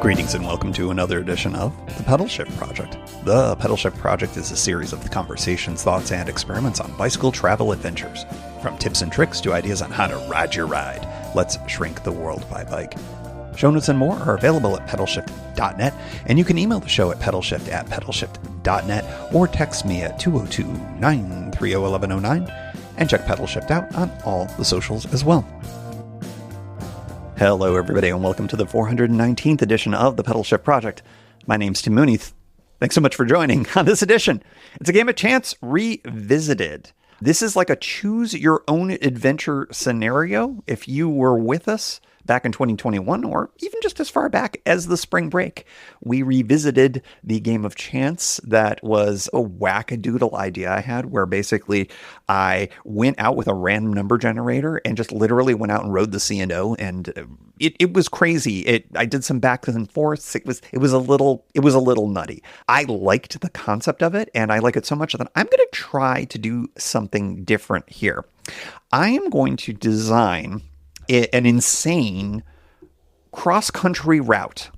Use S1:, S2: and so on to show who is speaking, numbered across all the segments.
S1: Greetings and welcome to another edition of the Pedalshift Project. The Pedalshift Project is a series of conversations, thoughts, and experiments on bicycle travel adventures. From tips and tricks to ideas on how to ride your ride, let's shrink the world by bike. Show notes and more are available at pedalshift.net, and you can email the show at pedalshift@pedalshift.net or text me at 202-930-1109 and check Pedalshift out on all the socials as well. Hello, everybody, and welcome to the 419th edition of the Pedalshift Project. My name's Tim Mooney. Thanks so much for joining on this edition. It's a game of chance revisited. This is like a choose-your-own-adventure scenario. If you were with us back in 2021, or even just as far back as the spring break, we revisited the game of chance that was a wackadoodle idea I had, where basically I went out with a random number generator and just literally went out and rode the C&O, and it was crazy. I did some back and forths. It was a little nutty. I liked the concept of it, and I like it so much that I'm going to try to do something different here. I am going to design an insane cross-country route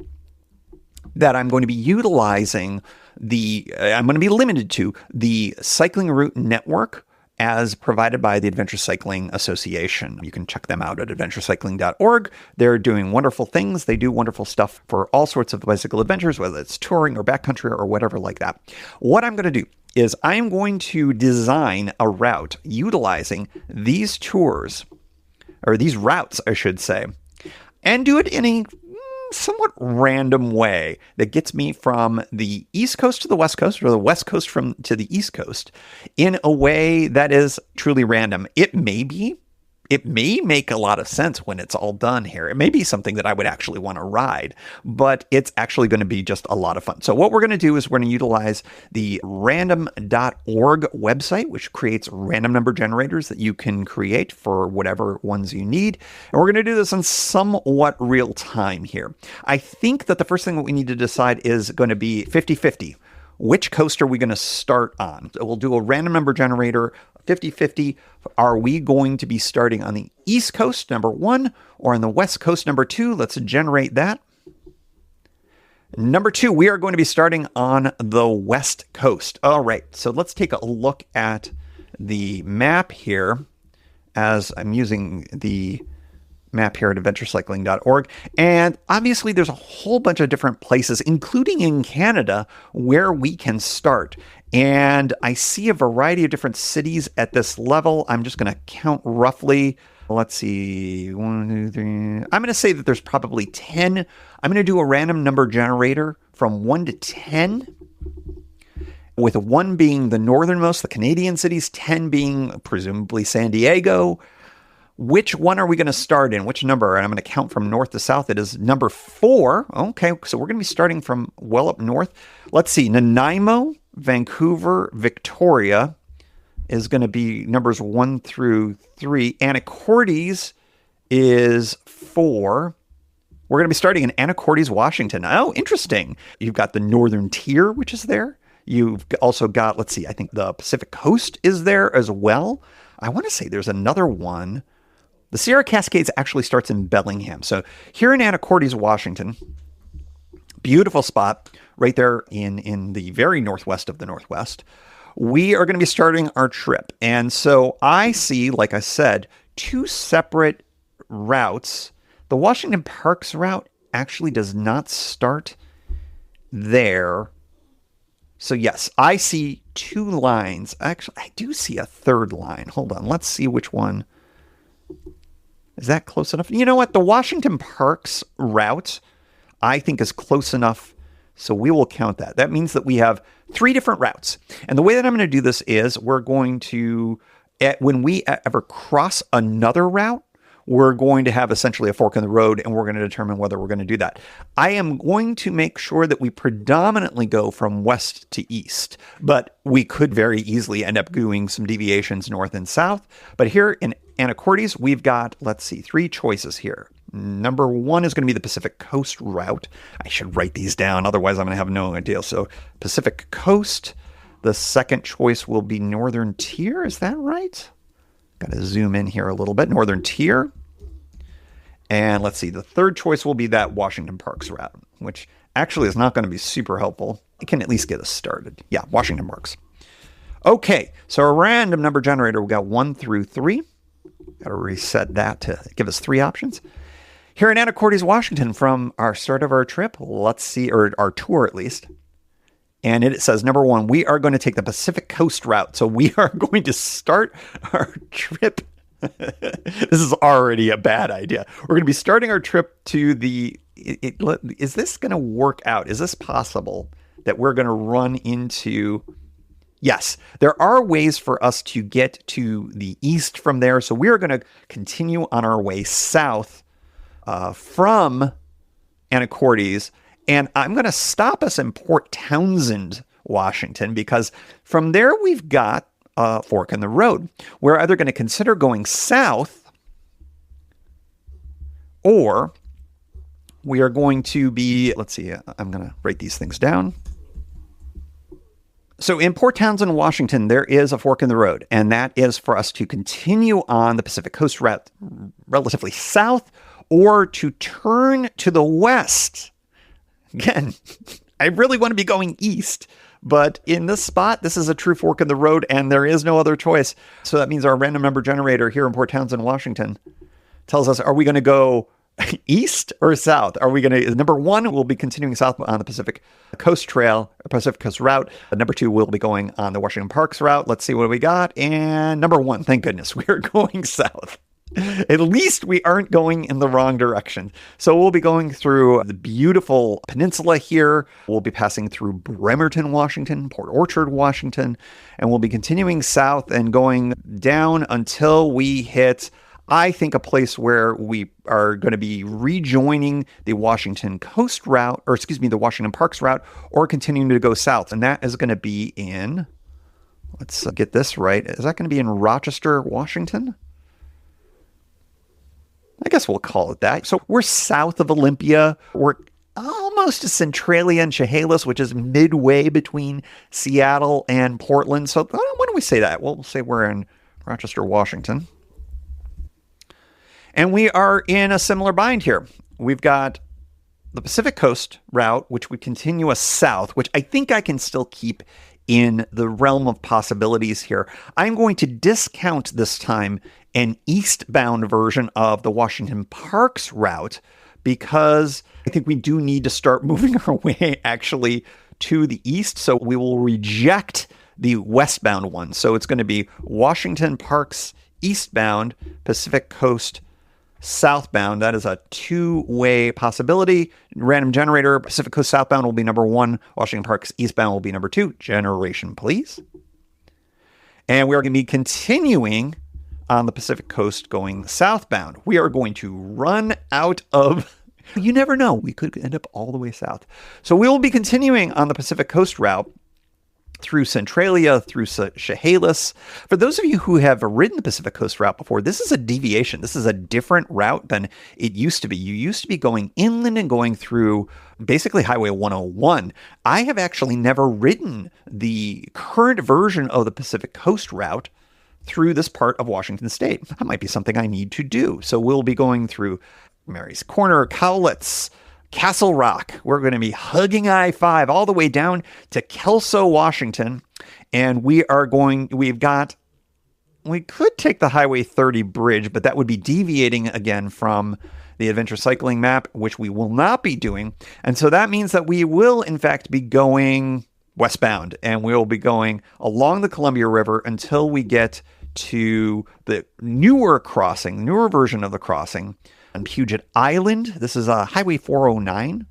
S1: that I'm going to be utilizing I'm going to be limited to the cycling route network as provided by the Adventure Cycling Association. You can check them out at adventurecycling.org. They're doing wonderful things. They do wonderful stuff for all sorts of bicycle adventures, whether it's touring or backcountry or whatever like that. What I'm going to do is I'm going to design a route utilizing these tours, or these routes, I should say, and do it in a somewhat random way that gets me from the East Coast to the West Coast, or the West Coast to the East Coast, in a way that is truly random. It may make a lot of sense when it's all done here. It may be something that I would actually want to ride, but it's actually going to be just a lot of fun. So what we're going to do is we're going to utilize the random.org website, which creates random number generators that you can create for whatever ones you need. And we're going to do this in somewhat real time here. I think that the first thing that we need to decide is going to be 50-50. Which coast are we going to start on? So we'll do a random number generator, 50-50. Are we going to be starting on the East Coast, number one, or on the West Coast, number two? Let's generate that. Number two, we are going to be starting on the West Coast. All right, so let's take a look at the map here as I'm using the map here at adventurecycling.org. And obviously there's a whole bunch of different places, including in Canada, where we can start. And I see a variety of different cities at this level. I'm just going to count roughly. Let's see. 1, 2, 3. I'm going to say that there's probably 10. I'm going to do a random number generator from 1 to 10, with 1 being the northernmost, the Canadian cities, 10 being presumably San Diego. Which one are we going to start in? Which number? And I'm going to count from north to south. It is number 4. Okay, so we're going to be starting from well up north. Let's see. Nanaimo, Vancouver, Victoria is going to be numbers 1 through 3. Anacortes is 4. We're going to be starting in Anacortes, Washington. Oh, interesting. You've got the Northern Tier, which is there. You've also got, let's see, I think the Pacific Coast is there as well. I want to say there's another one. The Sierra Cascades actually starts in Bellingham. So here in Anacortes, Washington, beautiful spot right there in the very northwest of the Northwest. We are going to be starting our trip. And so I see, like I said, 2 separate routes. The Washington Parks route actually does not start there. So yes, I see 2 lines. Actually, I do see a third line. Hold on. Let's see which one. Is that close enough? You know what? The Washington Parks route, I think, is close enough. So we will count that. That means that we have 3 different routes. And the way that I'm going to do this is we're going to, when we ever cross another route, we're going to have essentially a fork in the road, and we're going to determine whether we're going to do that. I am going to make sure that we predominantly go from west to east, but we could very easily end up doing some deviations north and south. But here in Anacortes, we've got, let's see, 3 choices here. Number 1 is going to be the Pacific Coast route. I should write these down, otherwise I'm going to have no idea. So Pacific Coast. The second choice will be Northern Tier. Is that right? Got to zoom in here a little bit. Northern Tier. And let's see, the third choice will be that Washington Parks route, which actually is not going to be super helpful. It can at least get us started. Yeah, Washington Parks. Okay, so our random number generator, we got 1 through 3. Got to reset that to give us 3 options. Here in Anacortes, Washington, from our start of our trip, let's see, or our tour at least. And it says, number 1, we are going to take the Pacific Coast route. So we are going to start our trip. This is already a bad idea. We're going to be starting our trip to the... is this going to work out? Is this possible that we're going to run into... Yes, there are ways for us to get to the east from there. So we are going to continue on our way south from Anacortes. And I'm going to stop us in Port Townsend, Washington, because from there we've got a fork in the road. We're either going to consider going south, or we are going to be, let's see, I'm going to write these things down. So in Port Townsend, Washington, there is a fork in the road, and that is for us to continue on the Pacific Coast route relatively south, or to turn to the west. Again, I really want to be going east, but in this spot, this is a true fork in the road, and there is no other choice. So that means our random number generator here in Port Townsend, Washington, tells us, are we going to go east or south? Are we going to, number 1, we'll be continuing south on the Pacific Coast Trail, Pacific Coast route. Number 2, we'll be going on the Washington Parks route. Let's see what we got. And number 1, thank goodness, we're going south. At least we aren't going in the wrong direction. So we'll be going through the beautiful peninsula here. We'll be passing through Bremerton, Washington, Port Orchard, Washington, and we'll be continuing south and going down until we hit, I think, a place where we are going to be rejoining the Washington Coast route, or excuse me, the Washington Parks route, or continuing to go south. And that is going to be in, let's get this right. Is that going to be in Rochester, Washington? I guess we'll call it that. So we're south of Olympia. We're almost to Centralia and Chehalis, which is midway between Seattle and Portland. So why don't we say that? We'll say we're in Rochester, Washington. And we are in a similar bind here. We've got the Pacific Coast route, which would continue us south, which I think I can still keep in the realm of possibilities here. I'm going to discount this time an eastbound version of the Washington Parks route, because I think we do need to start moving our way actually to the east. So we will reject the westbound one. So it's going to be Washington Parks eastbound, Pacific Coast southbound. That is a 2-way possibility. Random generator, Pacific Coast southbound will be number 1. Washington Parks eastbound will be number 2. Generation, please. And we are going to be continuing on the Pacific Coast going southbound. We are going to run out of, you never know, we could end up all the way south. So we will be continuing on the Pacific Coast route through Centralia, through Chehalis. For those of you who have ridden the Pacific Coast route before, this is a deviation. This is a different route than it used to be. You used to be going inland and going through basically Highway 101. I have actually never ridden the current version of the Pacific Coast route through this part of Washington State. That might be something I need to do. So we'll be going through Mary's Corner, Cowlitz, Castle Rock. We're going to be hugging I-5 all the way down to Kelso, Washington. And we could take the Highway 30 bridge, but that would be deviating again from the adventure cycling map, which we will not be doing. And so that means that we will, in fact, be going westbound, and we'll be going along the Columbia River until we get to the newer version of the crossing on Puget Island. This is Highway 409,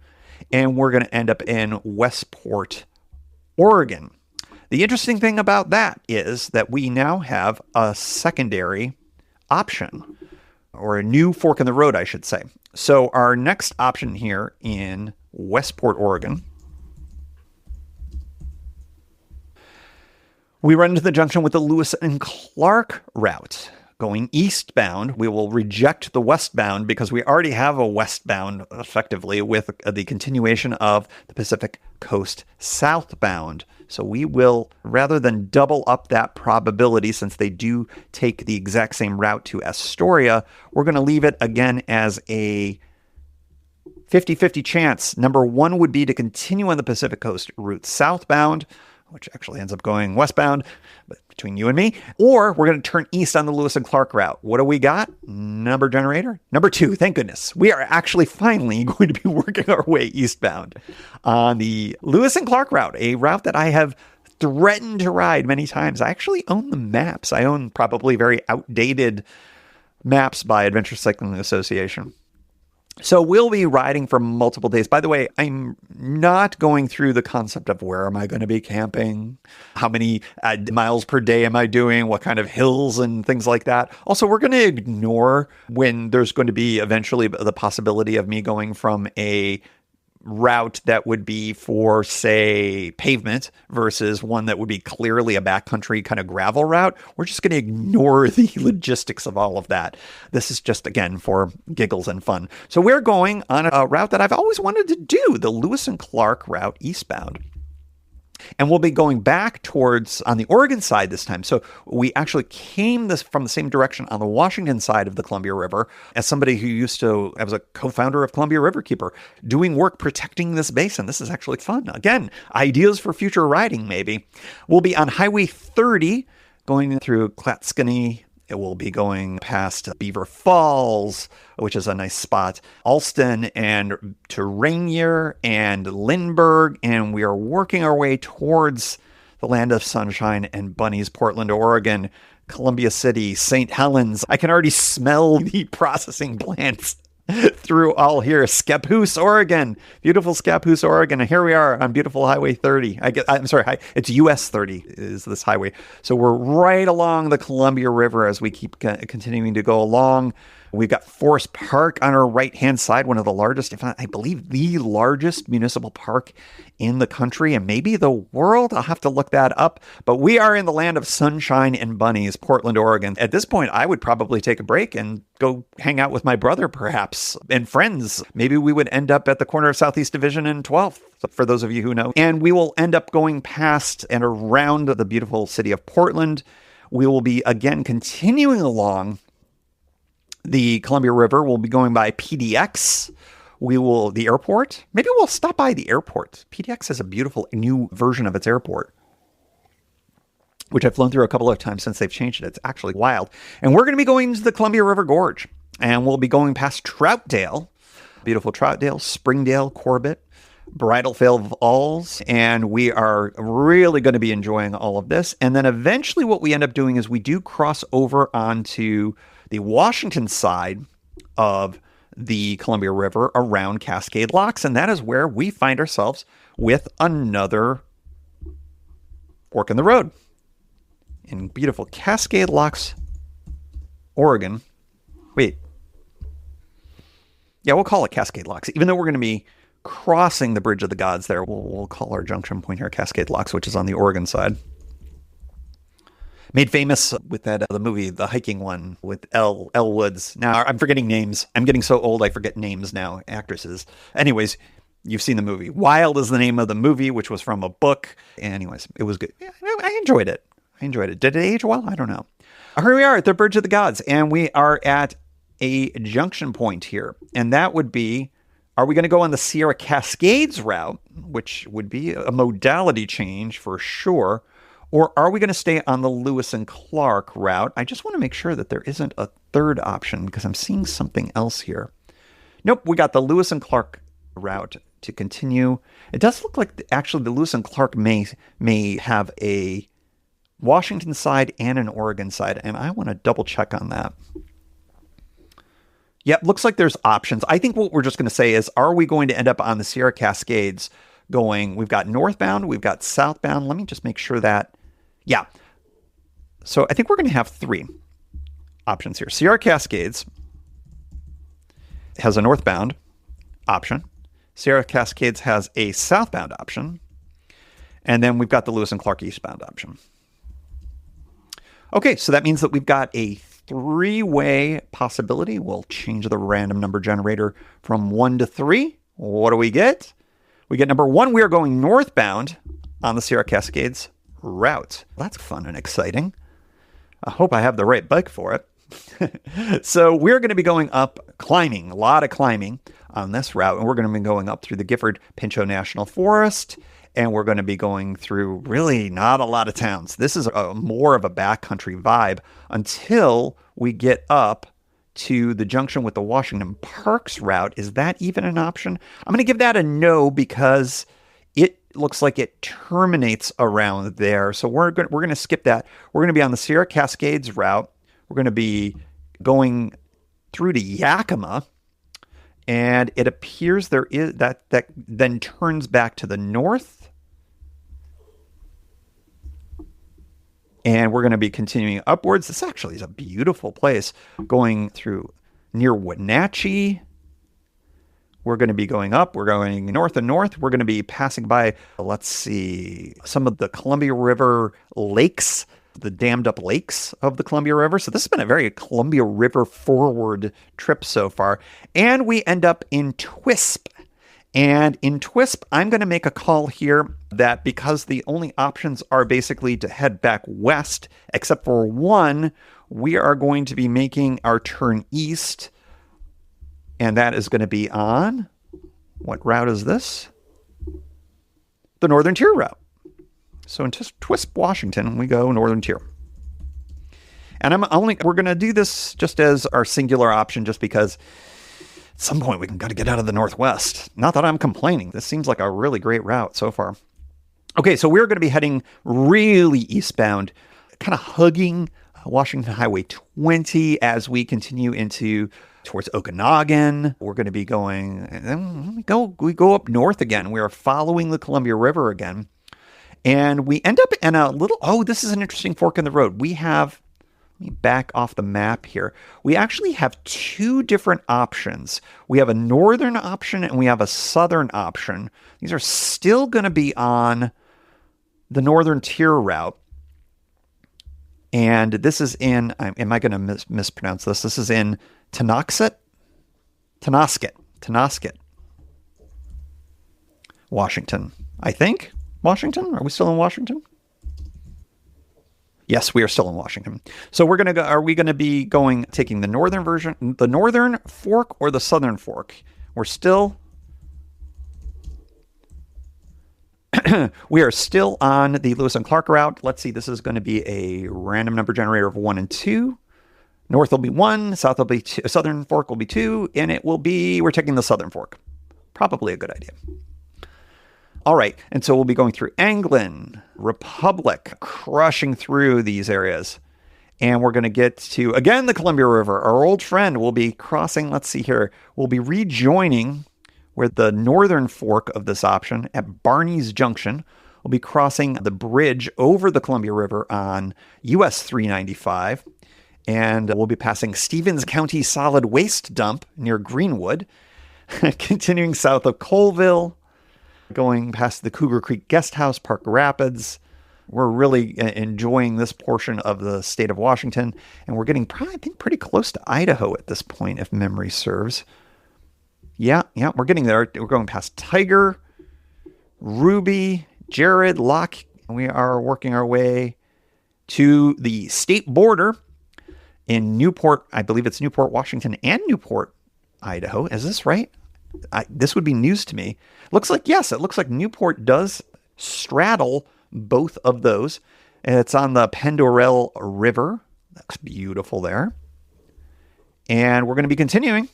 S1: and we're going to end up in Westport, Oregon. The interesting thing about that is that we now have a secondary option, or a new fork in the road, I should say. So our next option here in Westport, Oregon, we run into the junction with the Lewis and Clark route. Going eastbound, we will reject the westbound because we already have a westbound effectively with the continuation of the Pacific Coast southbound. So we will, rather than double up that probability, since they do take the exact same route to Astoria, we're going to leave it again as a 50-50 chance. Number one would be to continue on the Pacific Coast route southbound, which actually ends up going westbound, but between you and me, or we're going to turn east on the Lewis and Clark route. What do we got? Number generator. Number two, thank goodness. We are actually finally going to be working our way eastbound on the Lewis and Clark route, a route that I have threatened to ride many times. I actually own the maps. I own probably very outdated maps by Adventure Cycling Association. So we'll be riding for multiple days. By the way, I'm not going through the concept of where am I going to be camping? How many miles per day am I doing? What kind of hills and things like that? Also, we're going to ignore when there's going to be eventually the possibility of me going from a route that would be for, say, pavement versus one that would be clearly a backcountry kind of gravel route. We're just going to ignore the logistics of all of that. This is just, again, for giggles and fun. So we're going on a route that I've always wanted to do, the Lewis and Clark route eastbound. And we'll be going back towards on the Oregon side this time. So we actually came from the same direction on the Washington side of the Columbia River. As somebody who I was a co-founder of Columbia Riverkeeper, doing work protecting this basin. This is actually fun. Again, ideas for future riding, maybe. We'll be on Highway 30 going through Clatskanie. It will be going past Beaver Falls, which is a nice spot, Alston, and to Rainier and Lindbergh, and we are working our way towards the land of sunshine and bunnies, Portland, Oregon, Columbia City, St. Helens. I can already smell the processing plants through all here. Scappoose, Oregon, beautiful Scappoose, Oregon. And here we are on beautiful Highway 30. It's US 30 is this highway. So we're right along the Columbia River as we keep continuing to go along. We've got Forest Park on our right-hand side, one of the largest, if not, I believe, the largest municipal park in the country and maybe the world. I'll have to look that up. But we are in the land of sunshine and bunnies, Portland, Oregon. At this point, I would probably take a break and go hang out with my brother, perhaps, and friends. Maybe we would end up at the corner of Southeast Division and 12th, for those of you who know. And we will end up going past and around the beautiful city of Portland. We will be, again, continuing along the Columbia River. We'll be going by PDX. The airport. Maybe we'll stop by the airport. PDX has a beautiful new version of its airport, which I've flown through a couple of times since they've changed it. It's actually wild. And we're going to be going to the Columbia River Gorge, and we'll be going past Troutdale, beautiful Troutdale, Springdale, Corbett, Bridalveil Falls, and we are really going to be enjoying all of this. And then eventually what we end up doing is we do cross over onto the Washington side of the Columbia River around Cascade Locks, and that is where we find ourselves with another fork in the road in beautiful Cascade Locks, Oregon. Wait. Yeah, we'll call it Cascade Locks, even though we're going to be crossing the Bridge of the Gods there. We'll call our junction point here Cascade Locks, which is on the Oregon side. Made famous with that the movie, the hiking one with Elle Woods. Now, I'm forgetting names. I'm getting so old I forget names now, actresses. Anyways, you've seen the movie. Wild is the name of the movie, which was from a book. Anyways, it was good. Yeah, I enjoyed it. Did it age well? I don't know. Here we are at the Bridge of the Gods, and we are at a junction point here. And that would be, are we going to go on the Sierra Cascades route, which would be a modality change for sure, or are we going to stay on the Lewis and Clark route? I just want to make sure that there isn't a third option because I'm seeing something else here. Nope, we got the Lewis and Clark route to continue. It does look like actually the Lewis and Clark may have a Washington side and an Oregon side, and I want to double check on that. Yep, looks like there's options. I think what we're just going to say is, are we going to end up on the Sierra Cascades going, we've got northbound, we've got southbound. Let me just make sure that, yeah. So I think we're going to have three options here. Sierra Cascades has a northbound option. Sierra Cascades has a southbound option. And then we've got the Lewis and Clark eastbound option. Okay, so that means that we've got a three-way possibility. We'll change the random number generator from 1 to 3. What do we get? We get number 1, we are going northbound on the Sierra Cascades route. That's fun and exciting. I hope I have the right bike for it. So we're going to be going up climbing, a lot of climbing on this route. And we're going to be going up through the Gifford-Pinchot National Forest. And we're going to be going through really not a lot of towns. This is more of a backcountry vibe until we get up to the junction with the Washington Parks route. Is that even an option? I'm going to give that a no because it looks like it terminates around there. So we're going to skip that. We're going to be on the Sierra Cascades route. We're going to be going through to Yakima, and it appears there is that then turns back to the north. And we're going to be continuing upwards. This actually is a beautiful place, going through near Wenatchee. We're going to be going up. We're going north and north. We're going to be passing by, let's see, some of the Columbia River lakes, the dammed up lakes of the Columbia River. So this has been a very Columbia River forward trip so far. And we end up in Twisp. And in Twisp, I'm going to make a call here that because the only options are basically to head back west, except for one, we are going to be making our turn east. And that is going to be on, what route is this? The Northern Tier route. So in Twisp, Washington, we go Northern Tier. And we're going to do this just as our singular option, just because at some point we got to get out of the Northwest. Not that I'm complaining. This seems like a really great route so far. Okay, so we're going to be heading really eastbound, kind of hugging Washington Highway 20 as we continue towards Okanagan. We're going to be going, and then we go up north again. We are following the Columbia River again. And we end up in a little, this is an interesting fork in the road. Let me back off the map here. We actually have two different options. We have a northern option and we have a southern option. These are still going to be on the Northern Tier route. And this is in, am I going to mispronounce this? This is in Tonasket, Washington, I think. Washington? Are we still in Washington? Yes, we are still in Washington. So we're going to go, are we going to be taking the northern version, the northern fork or the southern fork? We're still, we are still on the Lewis and Clark route. Let's see, this is going to be a random number generator of 1 and 2. North will be 1, south will be 2, southern fork will be 2, and we're taking the southern fork. Probably a good idea. All right, and so we'll be going through Anglin, Republic, crushing through these areas. And we're going to get to, again, the Columbia River. Our old friend will be crossing, let's see here, we'll be rejoining where the northern fork of this option at Barney's Junction. We'll be crossing the bridge over the Columbia River on US 395. And we'll be passing Stevens County Solid Waste Dump near Greenwood, continuing south of Colville, going past the Cougar Creek Guest House, Park Rapids. We're really enjoying this portion of the state of Washington, and we're getting probably, I think, pretty close to Idaho at this point, if memory serves. Yeah, we're getting there. We're going past Tiger, Ruby, Jared, Locke, and we are working our way to the state border in Newport. I believe it's Newport, Washington, and Newport, Idaho. Is this right? This would be news to me. Looks like, yes, it looks like Newport does straddle both of those. It's on the Pendorel River. Looks beautiful there. And we're going to be continuing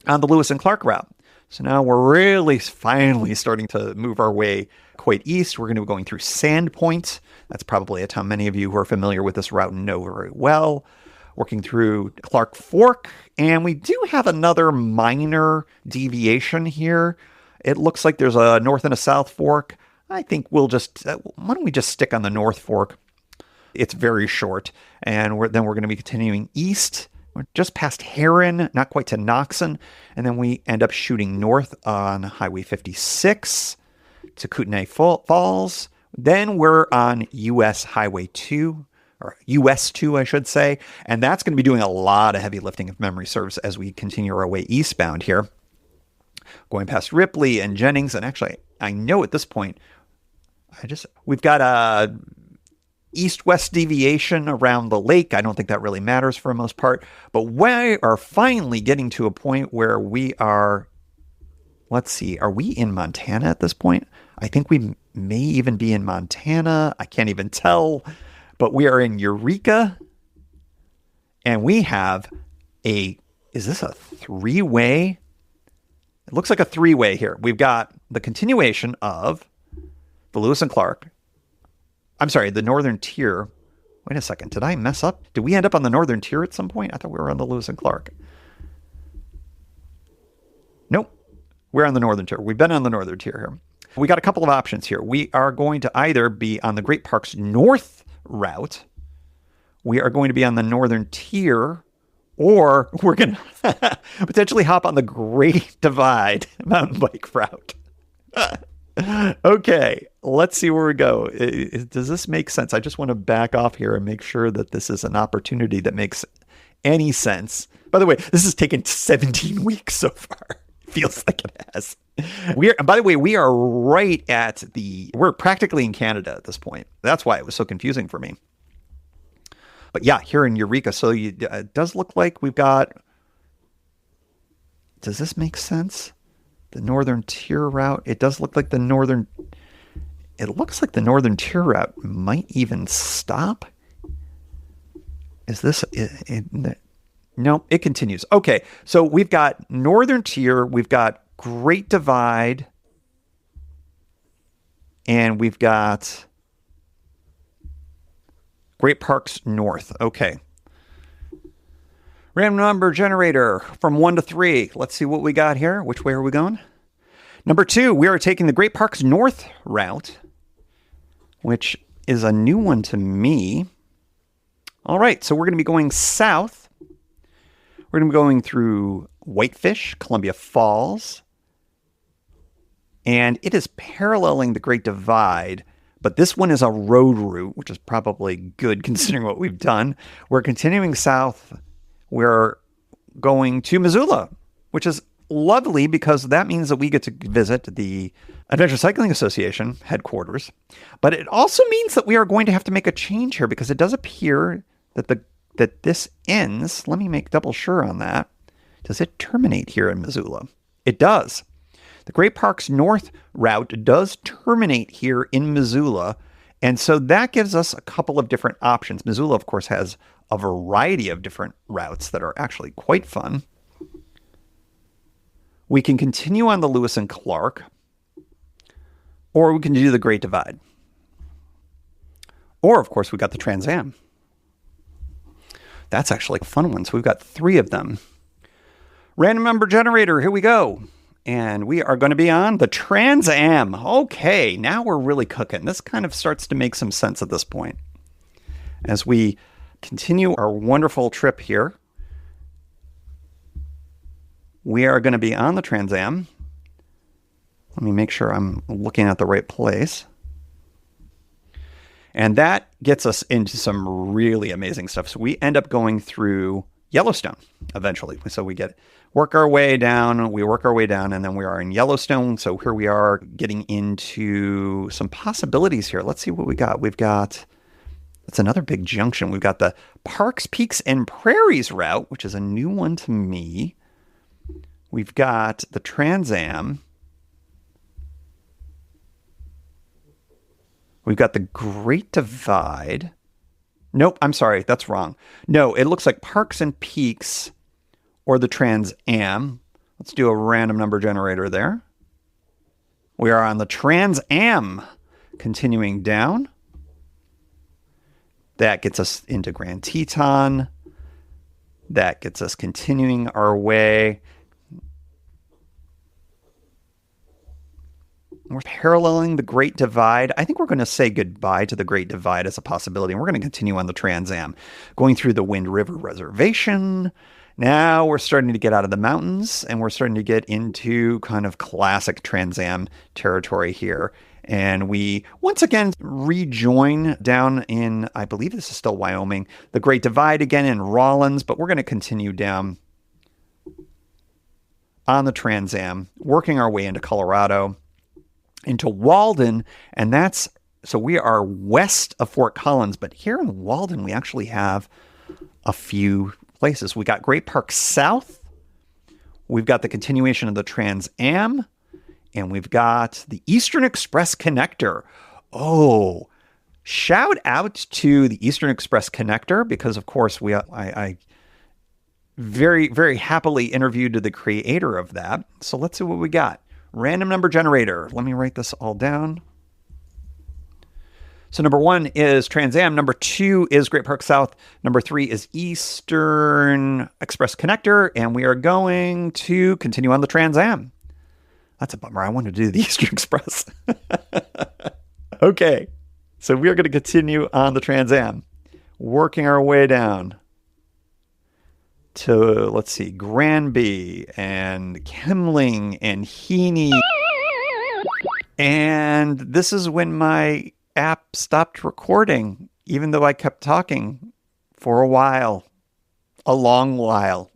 S1: on the Lewis and Clark route. So now we're really finally starting to move our way quite east. We're going to be going through Sandpoint. That's probably a town many of you who are familiar with this route know very well. Working through Clark Fork. And we do have another minor deviation here. It looks like there's a north and a south fork. I think we'll just, why don't we just stick on the north fork? It's very short. And then we're going to be continuing east. We're just past Heron, not quite to Noxon. And then we end up shooting north on Highway 56 to Kootenai Falls. Then we're on US Highway 2, or US 2, I should say. And that's going to be doing a lot of heavy lifting, if memory serves, as we continue our way eastbound here. Going past Ripley and Jennings. And actually, I know at this point, we've got a east-west deviation around the lake. I don't think that really matters for the most part, but we are finally getting to a point where we are, let's see, are we in Montana at this point? I think we may even be in Montana. I can't even tell, but we are in Eureka, and we have is this a three-way? It looks like a three-way here. We've got the continuation of the Lewis and Clark. I'm sorry, the Northern Tier. Wait a second. Did I mess up? Did we end up on the Northern Tier at some point? I thought we were on the Lewis and Clark. Nope. We're on the Northern Tier. We've been on the Northern Tier here. We got a couple of options here. We are going to either be on the Great Parks North route. We are going to be on the Northern Tier, or we're going to potentially hop on the Great Divide mountain bike route. Okay, let's see where we go. Does this make sense? I just want to back off here and make sure that this is an opportunity that makes any sense. By the way, this has taken 17 weeks so far. Feels like it has. By the way, we are right at we're practically in Canada at this point. That's why it was so confusing for me. But yeah, here in Eureka. So it does look like we've got, does this make sense? The Northern Tier route. It does look like it looks like the Northern Tier route might even stop. Is this, no, it continues. Okay, so we've got Northern Tier, we've got Great Divide, and we've got Great Parks North. Okay. Random number generator from 1 to 3. Let's see what we got here. Which way are we going? Number 2, we are taking the Great Parks North route, which is a new one to me. All right, so we're going to be going south. We're going to be going through Whitefish, Columbia Falls, and it is paralleling the Great Divide, but this one is a road route, which is probably good considering what we've done. We're continuing south. We're going to Missoula, which is lovely because that means that we get to visit the Adventure Cycling Association headquarters. But it also means that we are going to have to make a change here because it does appear that this ends. Let me make double sure on that. Does it terminate here in Missoula? It does. The Great Parks North route does terminate here in Missoula. And so that gives us a couple of different options. Missoula, of course, has a variety of different routes that are actually quite fun. We can continue on the Lewis and Clark, or we can do the Great Divide. Or, of course, we got the TransAm. That's actually a fun one. So we've got 3 of them. Random number generator, here we go. And we are going to be on the TransAm. Okay, now we're really cooking. This kind of starts to make some sense at this point. As we continue our wonderful trip here, we are going to be on the TransAm. Let me make sure I'm looking at the right place. And that gets us into some really amazing stuff. So we end up going through Yellowstone eventually. So we work our way down, and then we are in Yellowstone. So here we are getting into some possibilities here. Let's see what we got. That's another big junction. We've got the Parks, Peaks, and Prairies route, which is a new one to me. We've got the TransAm. We've got the Great Divide. Nope, I'm sorry, that's wrong. No, it looks like Parks and Peaks or the TransAm. Let's do a random number generator there. We are on the TransAm. Continuing down. That gets us into Grand Teton. That gets us continuing our way. We're paralleling the Great Divide. I think we're going to say goodbye to the Great Divide as a possibility. And we're going to continue on the TransAm, going through the Wind River Reservation. Now we're starting to get out of the mountains, and we're starting to get into kind of classic TransAm territory here. And we once again rejoin down in, I believe this is still Wyoming, the Great Divide again in Rawlins, but we're going to continue down on the TransAm, working our way into Colorado, into Walden, and that's So we are west of Fort Collins, but here in Walden, we actually have a few places. We got Great Park South. We've got the continuation of the TransAm, and we've got the Eastern Express Connector. Oh, shout out to the Eastern Express Connector because, of course, I very, very happily interviewed the creator of that. So let's see what we got. Random number generator. Let me write this all down. So number 1 is TransAm. Number 2 is Great Park South. Number 3 is Eastern Express Connector. And we are going to continue on the TransAm. That's a bummer. I wanted to do the Eastern Express. Okay. So we are going to continue on the TransAm, working our way down to, let's see, Granby and Kemling and Heaney. And this is when my app stopped recording, even though I kept talking for a while, a long while.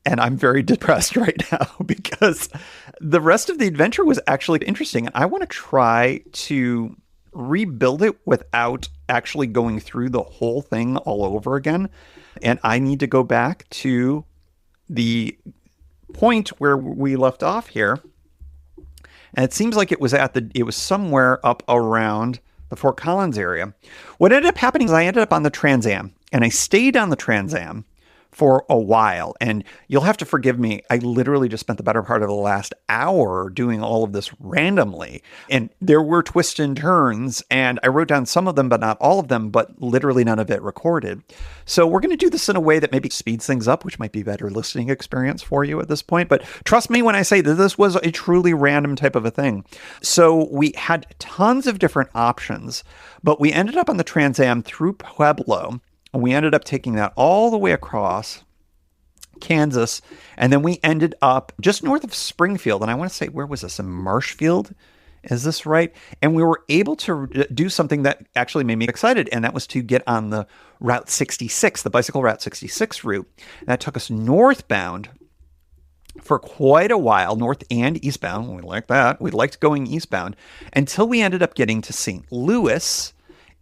S1: And I'm very depressed right now because the rest of the adventure was actually interesting. I want to try to rebuild it without actually going through the whole thing all over again. And I need to go back to the point where we left off here. And it seems like it was somewhere up around the Fort Collins area. What ended up happening is I ended up on the TransAm, and I stayed on the TransAm for a while. And you'll have to forgive me. I literally just spent the better part of the last hour doing all of this randomly. And there were twists and turns, and I wrote down some of them, but not all of them, but literally none of it recorded. So we're going to do this in a way that maybe speeds things up, which might be a better listening experience for you at this point. But trust me when I say that this was a truly random type of a thing. So we had tons of different options, but we ended up on the TransAm through Pueblo. And we ended up taking that all the way across Kansas. And then we ended up just north of Springfield. And I want to say, where was this? In Marshfield? Is this right? And we were able to do something that actually made me excited. And that was to get on the Route 66, the bicycle Route 66 route. And that took us northbound for quite a while, north and eastbound. We liked that. We liked going eastbound until we ended up getting to St. Louis.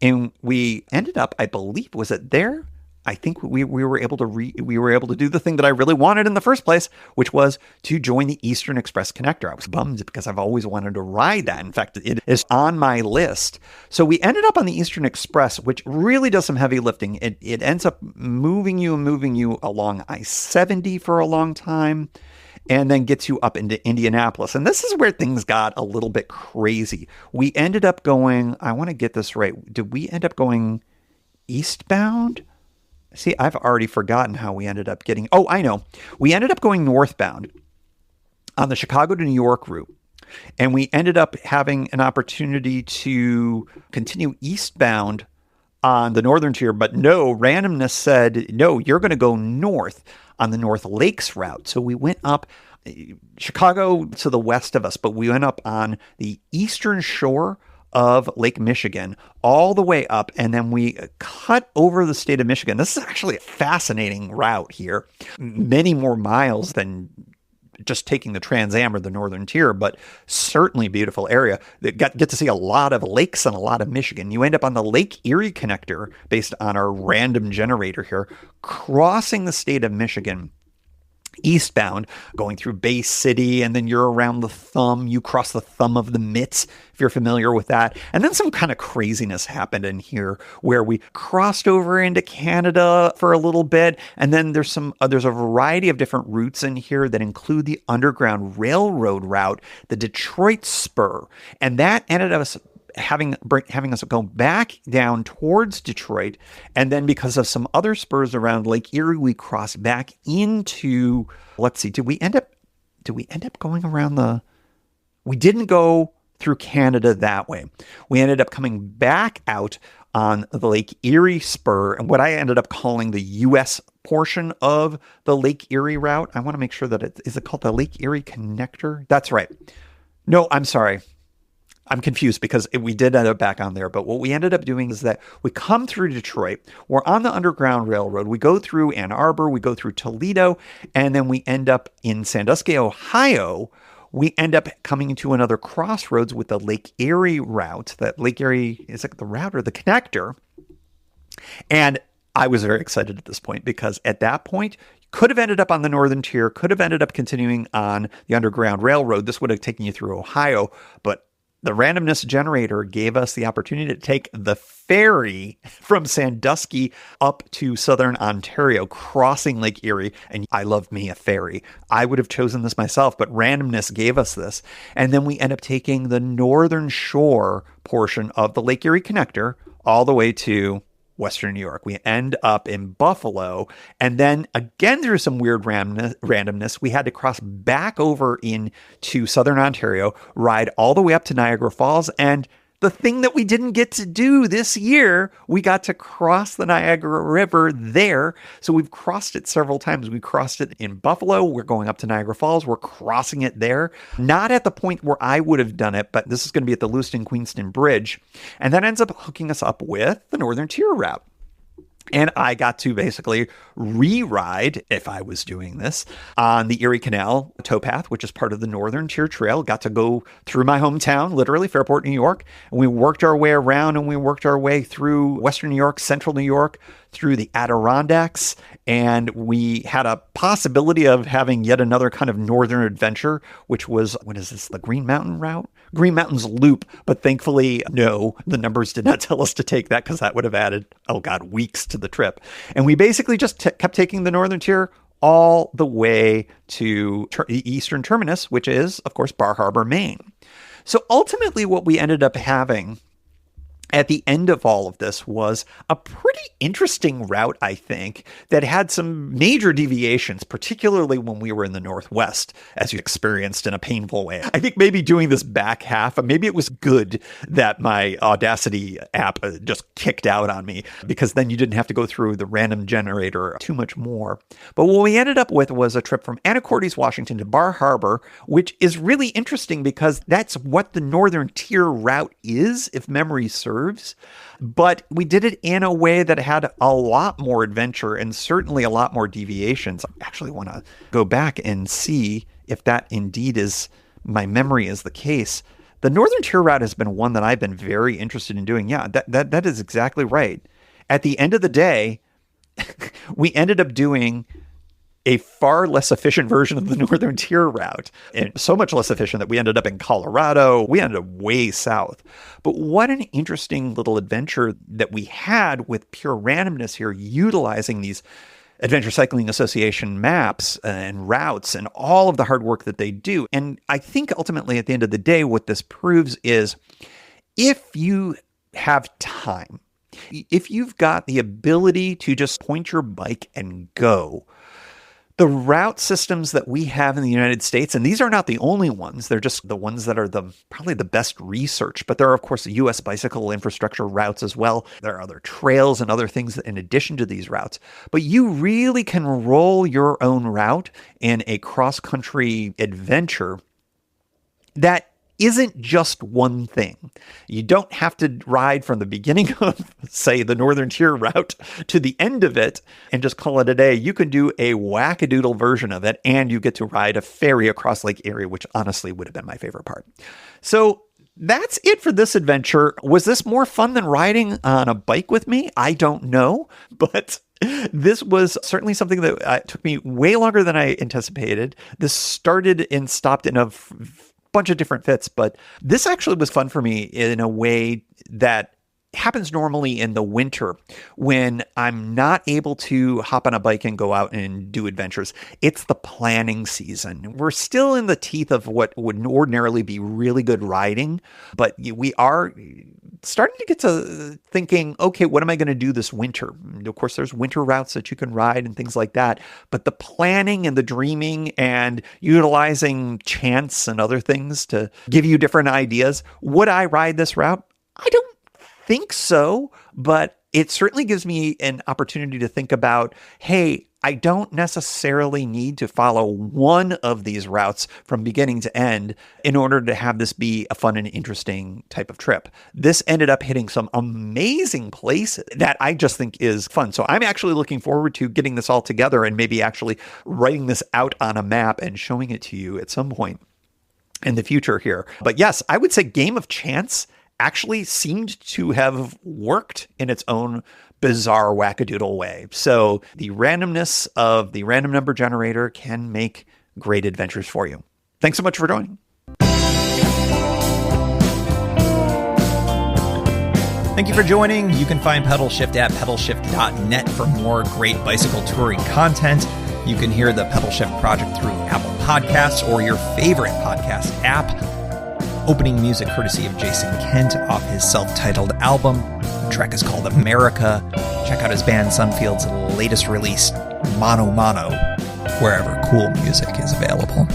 S1: And we ended up, I believe, was it there? I think we were able to do the thing that I really wanted in the first place, which was to join the Eastern Express Connector. I was bummed because I've always wanted to ride that. In fact, it is on my list. So we ended up on the Eastern Express, which really does some heavy lifting. It ends up moving you along I-70 for a long time, and then gets you up into Indianapolis. And this is where things got a little bit crazy. We ended up going, I want to get this right. Did we end up going eastbound? See, I've already forgotten how we ended up getting, I know. We ended up going northbound on the Chicago to New York route. And we ended up having an opportunity to continue eastbound on the northern tier, but no, randomness said, no, you're going to go north on the North Lakes route. So we went up Chicago to the west of us, but we went up on the eastern shore of Lake Michigan all the way up, and then we cut over the state of Michigan. This is actually a fascinating route here. Many more miles than just taking the TransAm or the northern tier, but certainly beautiful area. Get to see a lot of lakes and a lot of Michigan. You end up on the Lake Erie connector based on our random generator here, crossing the state of Michigan eastbound, going through Bay City, and then you're around the thumb. You cross the thumb of the mitts, if you're familiar with that. And then some kind of craziness happened in here where we crossed over into Canada for a little bit. And then there's a variety of different routes in here that include the Underground Railroad route, the Detroit Spur. And that ended up having us go back down towards Detroit. And then because of some other spurs around Lake Erie, we crossed back into, let's see, did we end up going around we didn't go through Canada that way. We ended up coming back out on the Lake Erie spur, and what I ended up calling the U.S. portion of the Lake Erie route. I want to make sure that is it called the Lake Erie Connector? That's right. No, I'm sorry. I'm confused because we did end up back on there. But what we ended up doing is that we come through Detroit. We're on the Underground Railroad. We go through Ann Arbor. We go through Toledo. And then we end up in Sandusky, Ohio, we end up coming to another crossroads with the Lake Erie route. That Lake Erie is like the route or the connector. And I was very excited at this point because at that point, could have ended up on the northern tier, could have ended up continuing on the Underground Railroad. This would have taken you through Ohio, but the randomness generator gave us the opportunity to take the ferry from Sandusky up to southern Ontario, crossing Lake Erie. And I love me a ferry. I would have chosen this myself, but randomness gave us this. And then we end up taking the northern shore portion of the Lake Erie connector all the way to Western New York. We end up in Buffalo, and then again through some weird randomness, we had to cross back over into Southern Ontario, ride all the way up to Niagara Falls, and the thing that we didn't get to do this year, we got to cross the Niagara River there. So we've crossed it several times. We crossed it in Buffalo. We're going up to Niagara Falls. We're crossing it there. Not at the point where I would have done it, but this is going to be at the Lewiston-Queenston Bridge. And that ends up hooking us up with the Northern Tier route. And I got to basically re-ride, if I was doing this, on the Erie Canal towpath, which is part of the Northern Tier Trail. Got to go through my hometown, literally Fairport, New York. And we worked our way around and we worked our way through Western New York, Central New York, through the Adirondacks. And we had a possibility of having yet another kind of northern adventure, which was, what is this, the Green Mountain route? Green Mountains Loop. But thankfully, no, the numbers did not tell us to take that because that would have added, weeks to the trip. And we basically just kept taking the Northern Tier all the way to the eastern terminus, which is, of course, Bar Harbor, Maine. So ultimately, what we ended up having at the end of all of this was a pretty interesting route, I think, that had some major deviations, particularly when we were in the Northwest, as you experienced in a painful way. I think maybe doing this back half, maybe it was good that my Audacity app just kicked out on me, because then you didn't have to go through the random generator too much more. But what we ended up with was a trip from Anacortes, Washington to Bar Harbor, which is really interesting because that's what the Northern Tier route is, if memory serves. But we did it in a way that had a lot more adventure and certainly a lot more deviations. I actually want to go back and see if that indeed is, my memory is the case. The Northern Tier route has been one that I've been very interested in doing. Yeah, that is exactly right. At the end of the day, we ended up doing a far less efficient version of the Northern Tier route, and so much less efficient that we ended up in Colorado. We ended up way south. But what an interesting little adventure that we had with pure randomness here, utilizing these Adventure Cycling Association maps and routes and all of the hard work that they do. And I think ultimately at the end of the day, what this proves is if you have time, if you've got the ability to just point your bike and go, the route systems that we have in the United States, and these are not the only ones, they're just the ones that are probably the best researched, but there are, of course, the U.S. bicycle infrastructure routes as well. There are other trails and other things in addition to these routes. But you really can roll your own route in a cross-country adventure that isn't just one thing. You don't have to ride from the beginning of, say, the Northern Tier route to the end of it and just call it a day. You can do a wackadoodle version of it, and you get to ride a ferry across Lake Erie, which honestly would have been my favorite part. So that's it for this adventure. Was this more fun than riding on a bike with me? I don't know, but this was certainly something that took me way longer than I anticipated. This started and stopped in a bunch of different fits, but this actually was fun for me in a way that happens normally in the winter when I'm not able to hop on a bike and go out and do adventures. It's the planning season. We're still in the teeth of what would ordinarily be really good riding, but we are starting to get to thinking, okay, what am I going to do this winter? And of course, there's winter routes that you can ride and things like that, but the planning and the dreaming and utilizing chance and other things to give you different ideas. Would I ride this route? I don't think so, but it certainly gives me an opportunity to think about, hey, I don't necessarily need to follow one of these routes from beginning to end in order to have this be a fun and interesting type of trip. This ended up hitting some amazing places that I just think is fun. So I'm actually looking forward to getting this all together and maybe actually writing this out on a map and showing it to you at some point. in the future here. But yes, I would say Game of Chance actually seemed to have worked in its own bizarre wackadoodle way. So the randomness of the random number generator can make great adventures for you. Thanks so much for joining.
S2: Thank you for joining. You can find Pedalshift at pedalshift.net for more great bicycle touring content. You can hear the Pedalshift project through Apple Podcasts or your favorite podcast app. Opening music courtesy of Jason Kent off his self-titled album. The track is called America. Check out his band Sunfield's latest release, Mono Mono, wherever cool music is available.